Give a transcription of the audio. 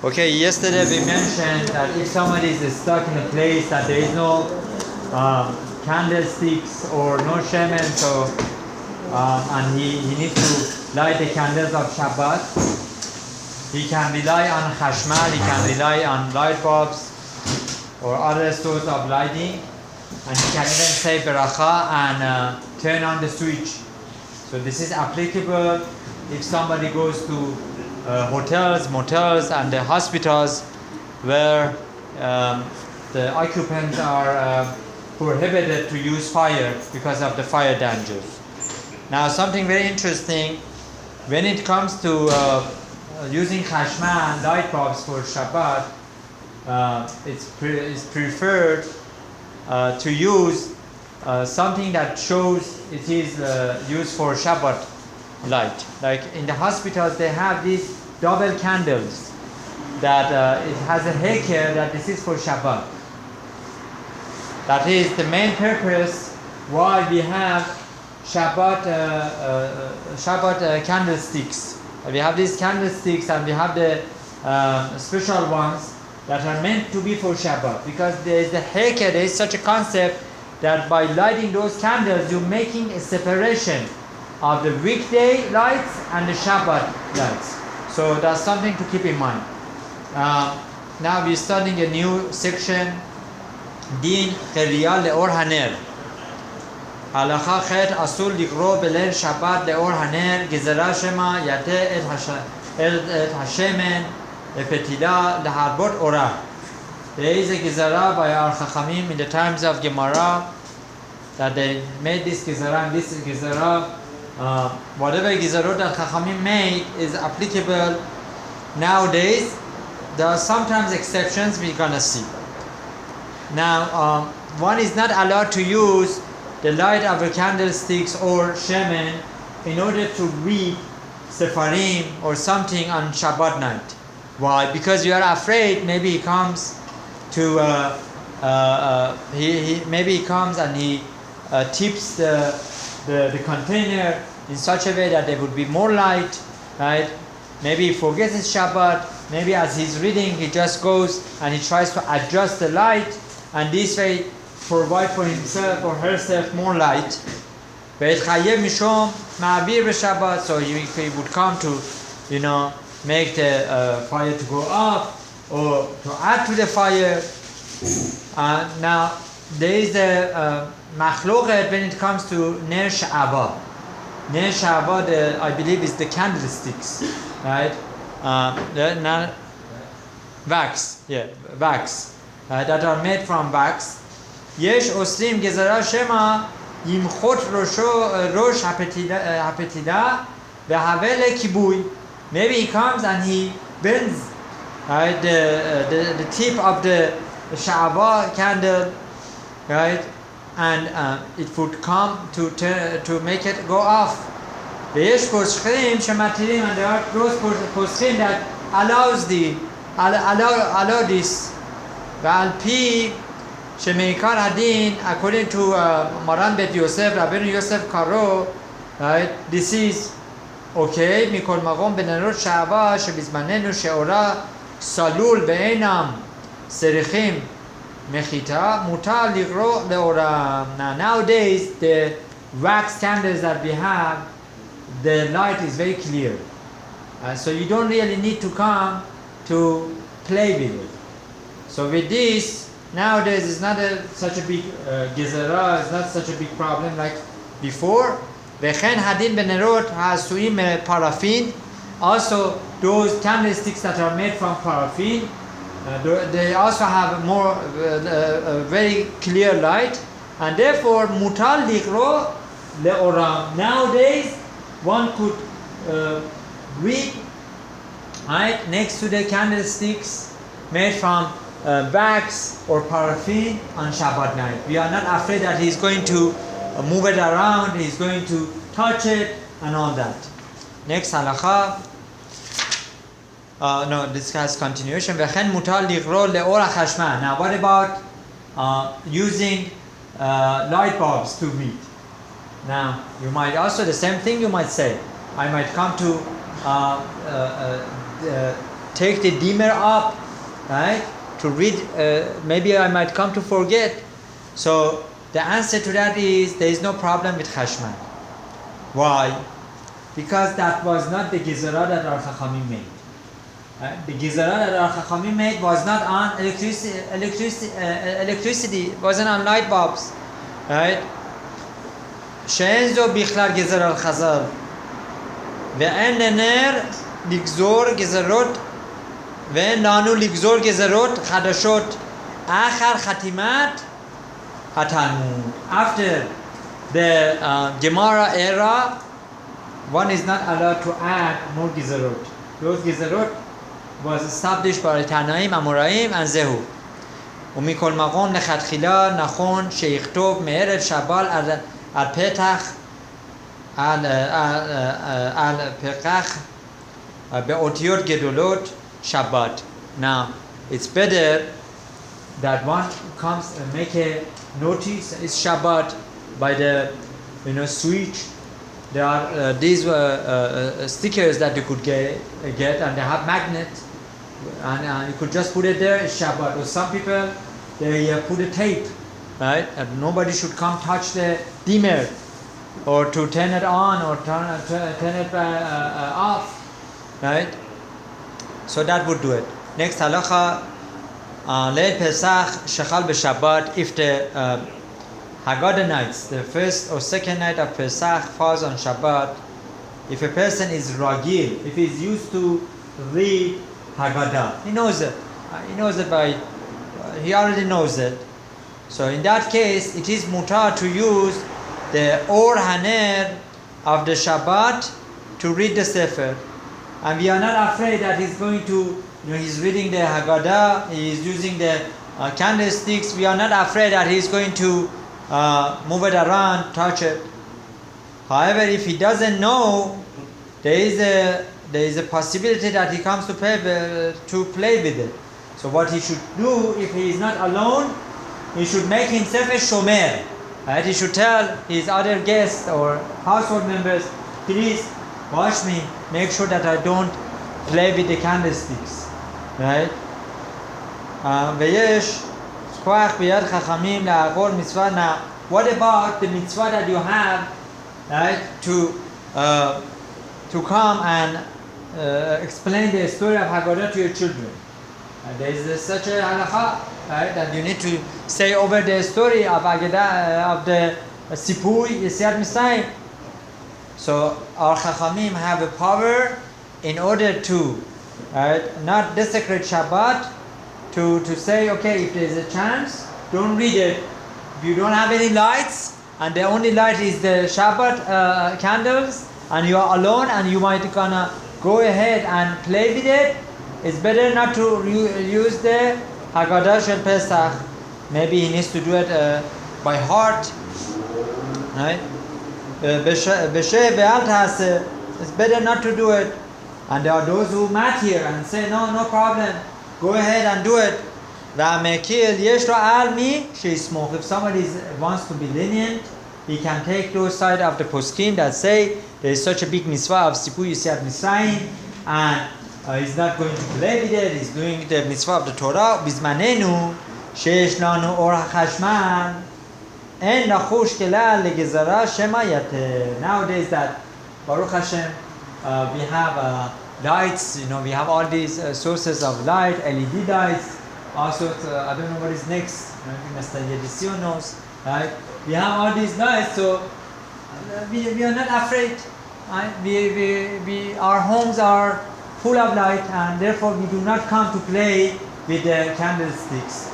Okay, yesterday we mentioned that if somebody is stuck in a place that there is no candlesticks or no shaman, so and he needs to light the candles of Shabbat, he can rely on chashmal, he can rely on light bulbs or other source of lighting, and he can even say beracha and turn on the switch. So this is applicable if somebody goes to hotels, motels, and the hospitals where the occupants are prohibited to use fire because of the fire dangers. Now, something very interesting, when it comes to using chashma and light bulbs for Shabbat, it's preferred to use something that shows it is used for Shabbat light. Like in the hospitals, they have these double candles that it has a heker that this is for Shabbat. That is the main purpose why we have Shabbat candlesticks. We have these candlesticks and we have the special ones that are meant to be for Shabbat, because there is the heker, there is such a concept that by lighting those candles you're making a separation of the weekday lights and the Shabbat lights. So that's something to keep in mind. Now we're studying a new section, Din Qiriya Le'or Haner. Halakha Khet Asul Likro Belen Shabbat Le'or Haner Gizera Shema Yate Et Hashemen Petila Leharbot Ora. There is a Gizera by our Chachamim in the times of Gemara that they made this Gizera and this Gizera. Whatever Gizerot that Chachamim made is applicable nowadays. There are sometimes exceptions we're gonna see. Now, one is not allowed to use the light of the candlesticks or shemen in order to read Sefarim or something on Shabbat night. Why? Because you are afraid maybe he comes to maybe he comes and he tips the container in such a way that there would be more light, right? Maybe he forgets his Shabbat, maybe as he's reading he just goes and he tries to adjust the light and this way provide for himself or herself more light. So he would come to, make the fire to go off or to add to the fire. Now there is the machloket when it comes to Ner Sha'aba. Ner Sha'aba, I believe, is the candlesticks, right? Wax, that are made from wax. Yesh osrim gezara shema yimchot rosh hapetida vehavele kibui. Maybe he comes and he bends, right, the tip of the Sha'aba candle, right, and it would come to make it go off. Ve'yesh poschim shematirim, and there are those poschim that allow this. Ve'al pi shemeikar hadin, according to Maran Bet Yosef, Rabbeinu Yosef Karo, right, this is okay. Mikol makom benarot sha'ava shebizmanenu she'ora salul ve'enam serichim mechita mutar ligro le'ora. Now nowadays the wax candles that we have, the light is very clear, so you don't really need to come to play with it. So with this, nowadays it's not such a big gezerah, it's not such a big problem like before. Vechen hadin benerot hasuim paraffin. Also, those candlesticks that are made from paraffin, they also have more very clear light, and therefore mutal likro leoram. Nowadays, one could read right next to the candlesticks made from wax or paraffin on Shabbat night. We are not afraid that he's going to move it around, he's going to touch it and all that. Next halakha. No, this has continuation. Vechen mutar ligro le'or hachashma. Now what about using light bulbs to read? Now you might also, the same thing you might say. I might come to take the dimmer up, right? To read, maybe I might come to forget. So the answer to that is there is no problem with chashmal. Why? Because that was not the gizara that our Chachamim made. The gizara that our Chachamim made was not on electricity, wasn't on light bulbs, right? שאין זו בכלל גזר על חז"ל ואין לנר לגזור גזרות ואין לנו לגזור גזרות חדשות אחר חתימת התלמוד. After the Gemara era, one is not allowed to add more gizarot. Those gizarot was established by Tanaim, Amoraim and Zehu. ומכל מקום לכתחילה נכון שיכתוב מערב שבת על פתח על פתח באותיות גדולות Shabbat. Now it's better that one comes and make a notice it's Shabbat by the switch. There are these stickers that you could get and they have magnets and you could just put it there, it's Shabbat. Or some people they put a tape, right? And nobody should come touch the dimmer or to turn it on or turn it off, right? So that would do it. Next halacha, Leil Pesach shechal b'Shabbat. If the Haggadah nights, the first or second night of Pesach falls on Shabbat, if a person is ragil, if he's used to read Haggadah, he knows it. He already knows it. So in that case, it is mutar to use the Or Haner of the Shabbat to read the Sefer. And we are not afraid that he's going to, he's reading the Haggadah, he's using the candlesticks. We are not afraid that he's going to move it around, touch it. However, if he doesn't know, there is a possibility that he comes to play with it. So what he should do, if he is not alone, he should make himself a shomer. Right? He should tell his other guests or household members, please watch me, make sure that I don't play with the candlesticks. Right? ויש כוח ביד חכמים לעבור מצווה. Now, what about the mitzvah that you have, right, to come and explain the story of Haggadah to your children? There is such a halacha, right, that you need to say over the story of Haggadah, of the Sipui Yetziat Mitzrayim. So our Chachamim have a power in order to, right, not desecrate Shabbat, to say, okay, if there is a chance, don't read it. If you don't have any lights, and the only light is the Shabbat candles, and you are alone, and you might gonna go ahead and play with it, it's better not to use the Haggadah Shel Pesach. Maybe he needs to do it by heart, right? It's better not to do it. And there are those who mat here and say, no problem, go ahead and do it. If somebody wants to be lenient, he can take those side of the poskim that say there is such a big mitzvah of Sipui Yetziat Mitzrayim, and he's not going to play with it, he's doing the mitzvah of the Torah. Bizmanenu sheyesh lanu or hachashmal en nachush kelal legezara shema yater. Nowadays that Baruch Hashem we have lights, we have all these sources of light, LED lights. Also, I don't know what is next. Maybe Mr. Yedisio knows, right? We have all these lights, so we are not afraid. Right? Our homes are full of light, and therefore we do not come to play with the candlesticks.